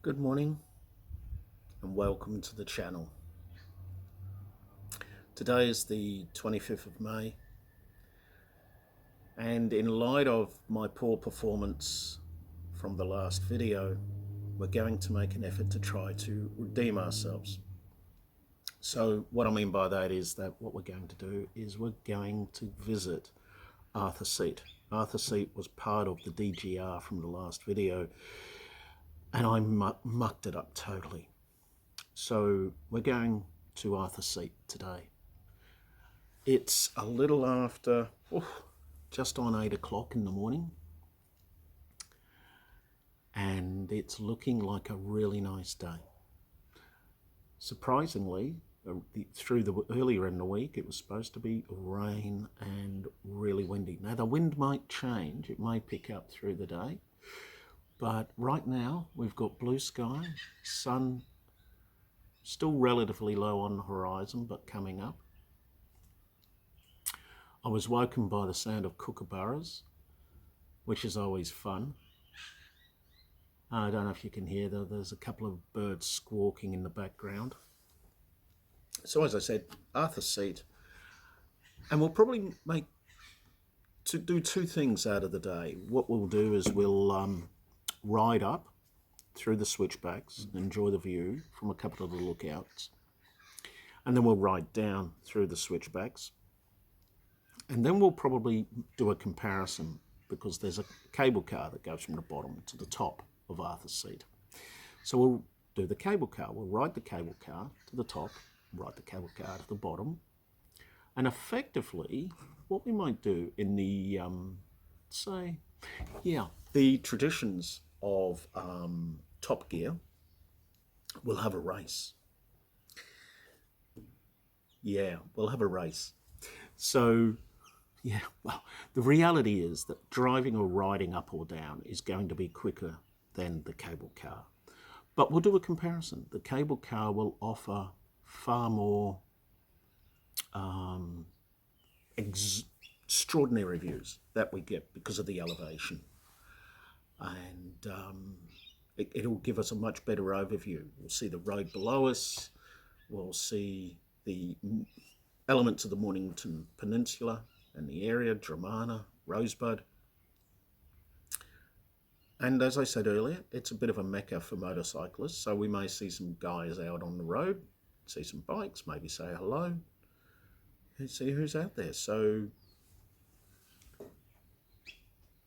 Good morning and welcome to the channel. Today is the 25th of May, and in light of my poor performance from the last video, we're going to make an effort to try to redeem ourselves. So what I mean by that is that what we're going to do is we're going to visit Arthur Seat. Arthur Seat was part of the DGR from the last video, and I mucked it up totally. So we're going to Arthur Seat today. It's a little after, just on 8 o'clock in the morning, and it's looking like a really nice day. Surprisingly, earlier in the week, it was supposed to be rain and really windy. Now the wind might change, it may pick up through the day, but right now we've got blue sky, sun still relatively low on the horizon, but coming up. I was woken by the sound of kookaburras, which is always fun. I don't know if you can hear, there's a couple of birds squawking in the background. So as I said, Arthur Seat, and we'll probably do two things out of the day. What we'll do is we'll ride up through the switchbacks and enjoy the view from a couple of the lookouts, and then we'll ride down through the switchbacks, and then we'll probably do a comparison, because there's a cable car that goes from the bottom to the top of Arthur Seat. So we'll do the cable car. We'll ride the cable car to the top, ride the cable car to the bottom, and effectively what we might do in the the traditions of Top Gear, we'll have a race. Yeah, we'll have a race. So yeah, well, the reality is that driving or riding up or down is going to be quicker than the cable car. But we'll do a comparison. The cable car will offer far more extraordinary views that we get because of the elevation. And it'll give us a much better overview. We'll see the road below us. We'll see the elements of the Mornington Peninsula and the area, Dramana, Rosebud. And as I said earlier, it's a bit of a mecca for motorcyclists, so we may see some guys out on the road, see some bikes, maybe say hello, and see who's out there. So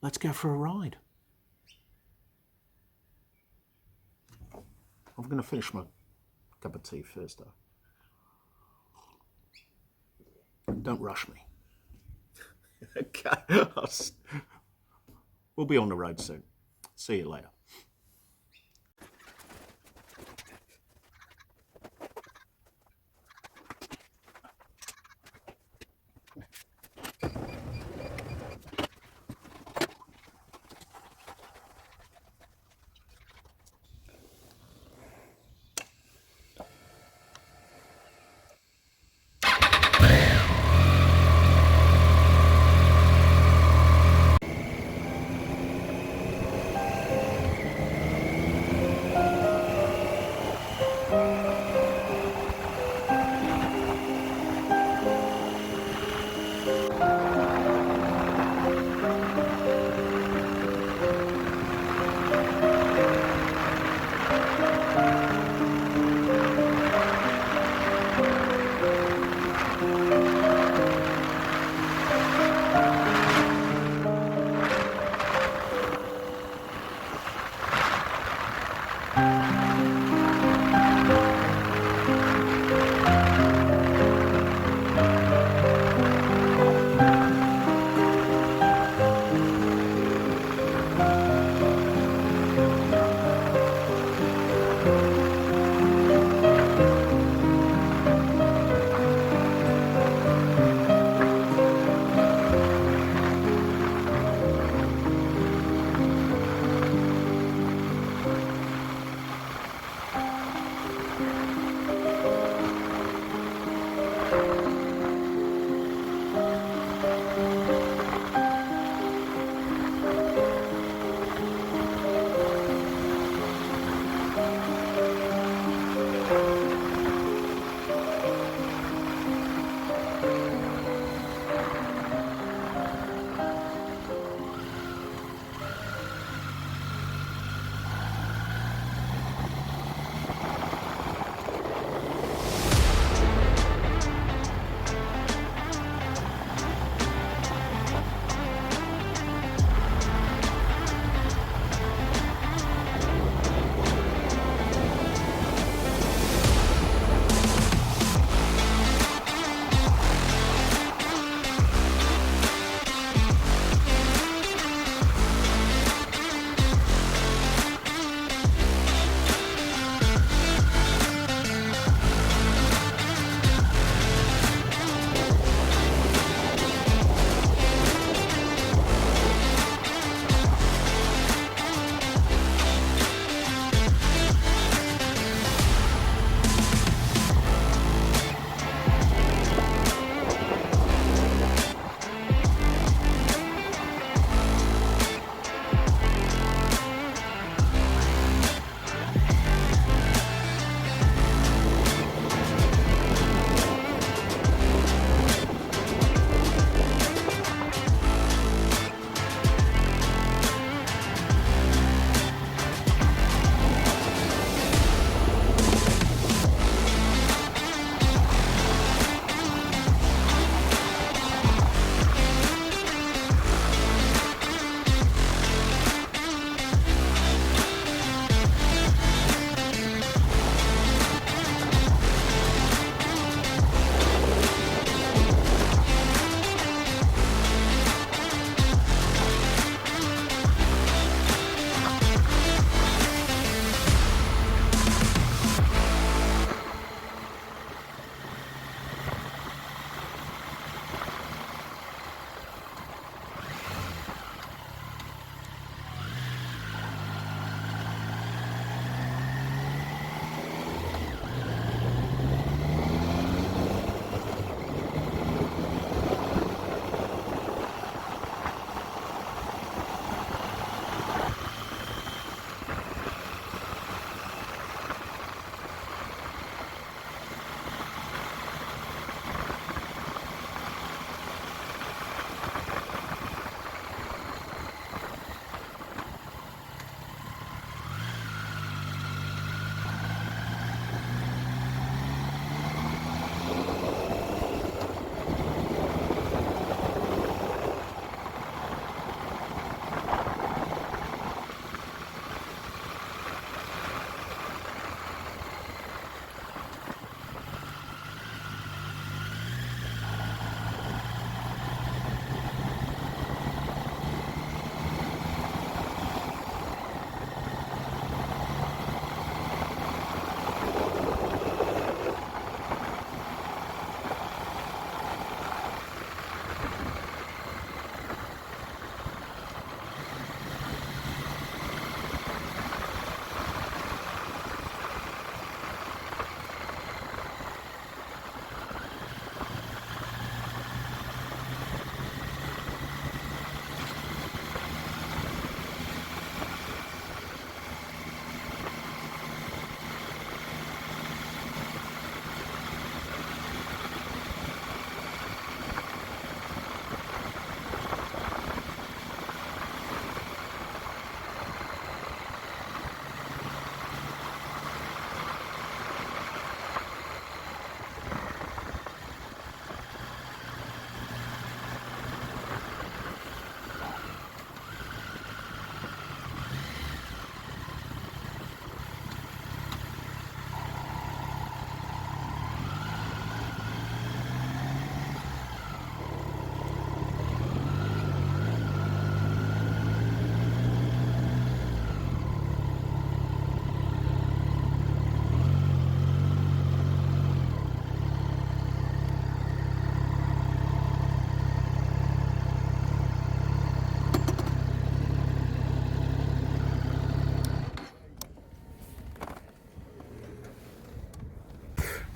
let's go for a ride. I'm going to finish my cup of tea first though. Don't rush me. Okay, we'll be on the road soon. See you later.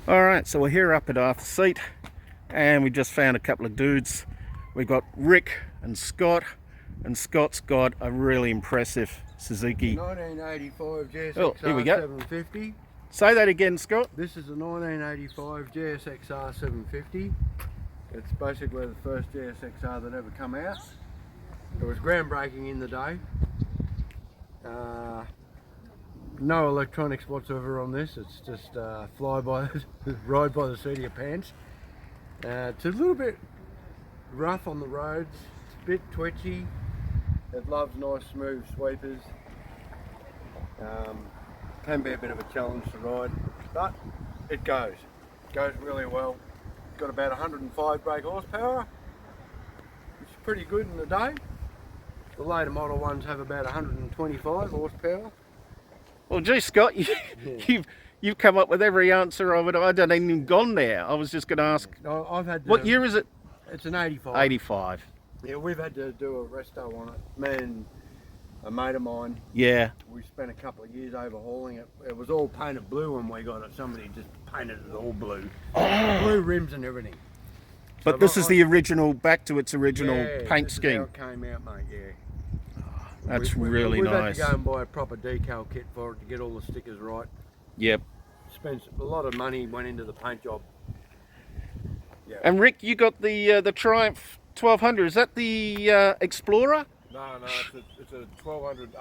Alright, so we're here up at Arthur Seat and we just found a couple of dudes. We've got Rick and Scott's got a really impressive Suzuki 1985 GSXR Oh, here we go. 750. Say that again, Scott. This is a 1985 GSXR 750. It's basically the first GSXR that ever come out. It was groundbreaking in the day. No electronics whatsoever on this. It's just fly by, ride by the seat of your pants. It's a little bit rough on the roads. It's a bit twitchy. It loves nice smooth sweepers. Can be a bit of a challenge to ride, but it goes. It goes really well. It's got about 105 brake horsepower, which is pretty good in the day. The later model ones have about 125 horsepower. Well, gee, Scott, you've come up with every answer of it. I don't even gone there. I was just going to ask. I've had. What year is it? It's an 85. 85. Yeah, we've had to do a resto on it. Me and a mate of mine. Yeah. We spent a couple of years overhauling it. It was all painted blue when we got it. Somebody just painted it all blue. Oh. Blue rims and everything. But so this is the original, back to its original paint this scheme. Is how it came out, mate. Yeah. That's really we've nice. Had to go and buy a proper decal kit for it to get all the stickers right. Yep. Spent a lot of money went into the paint job. Yeah. And Rick, you got the Triumph 1200. Is that the Explorer? No, it's a 1200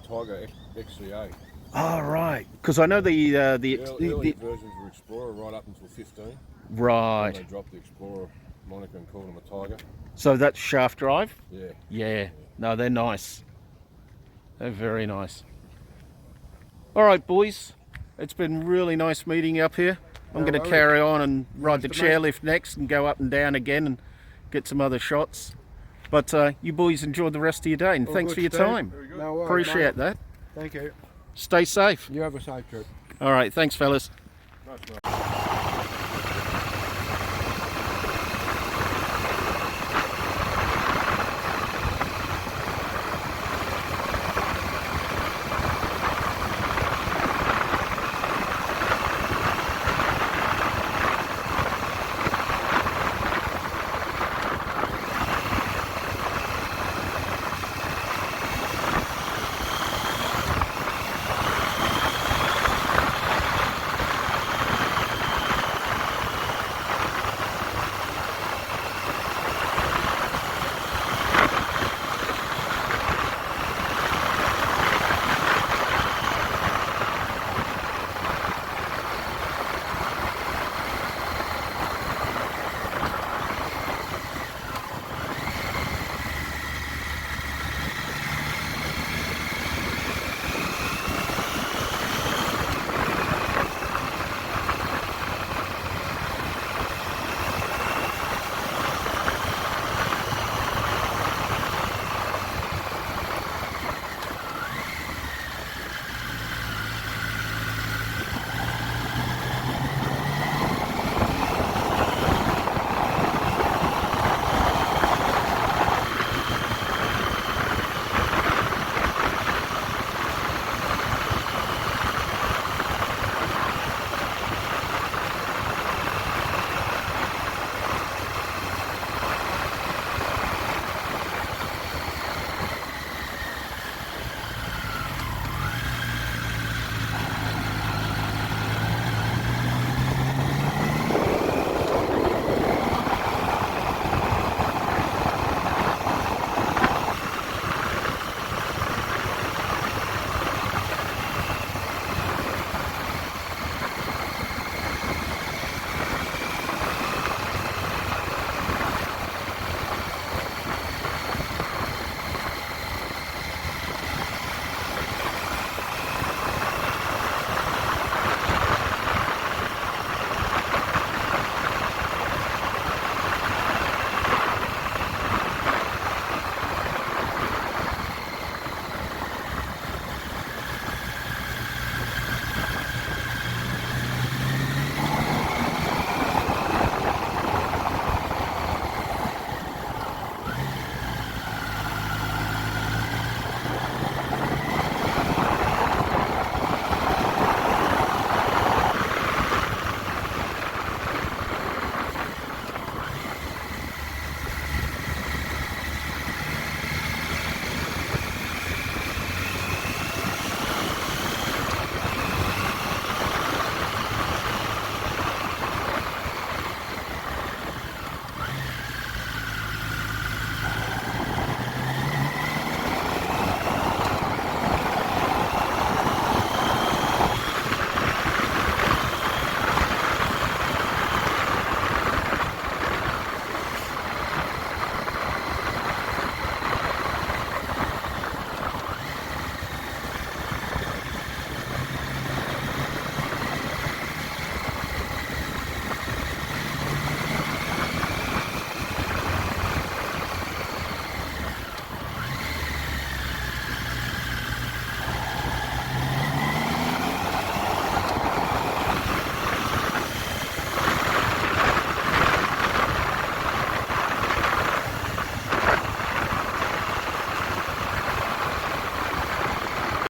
Tiger XCA. Oh, right. Because I know the early versions were Explorer right up until 15. Right. And they dropped the Explorer moniker and called them a Tiger. So that's shaft drive? Yeah. Yeah. No, they're nice. They're very nice. All right, boys. It's been really nice meeting you up here. I'm going to carry on and ride the chairlift next and go up and down again and get some other shots. But you boys enjoy the rest of your day, and thanks for your time. No worries, Appreciate that. Thank you. Stay safe. You have a safe trip. All right, thanks, fellas. Nice, mate.